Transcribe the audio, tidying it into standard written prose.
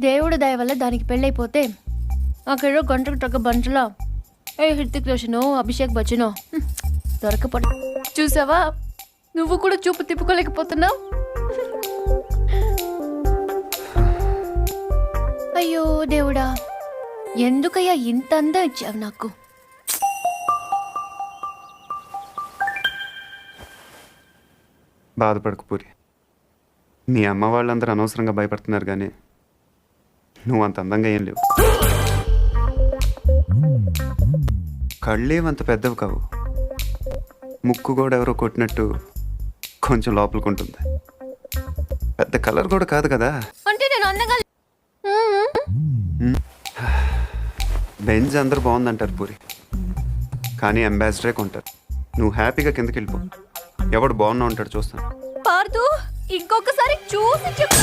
దేవుడి దయ వల్ల దానికి పెళ్ళైపోతే అక్కడ గంటకు తగ్గ బంచులా హృతిక్ రోషన్ అభిషేక్ బచ్చన్ దొరకపోతే చూసావా నువ్వు కూడా చూపు తిప్పుకోలేకపోతున్నావు. అయ్యో దేవుడా, ఎందుకయ్యా ఇంత అందం ఇచ్చావు నాకు. బాధపడకు పూరి. మీ అమ్మ వాళ్ళందరూ అనవసరంగా భయపడుతున్నారు కానీ నువ్వు అంత అందంగా ఏం లేవు. కళ్ళేమంత పెద్దవి కావు, ముక్కు కూడా ఎవరో కొట్టినట్టు కొంచెం లోపలికుంటుంది. పెద్ద కలర్ కూడా కాదు కదా. అంటే నేను అందంగా బెంజ్ అందరూ బాగుందంటారు పూరి, కానీ అంబాసిడరే కొంటారు. నువ్వు హ్యాపీగా కిందకి వెళ్ళిపో, ఎవడు బాగున్నా ఉంటాడు చూస్తాను. పార్దు ఇంకొకసారి చూసి చెప్పు.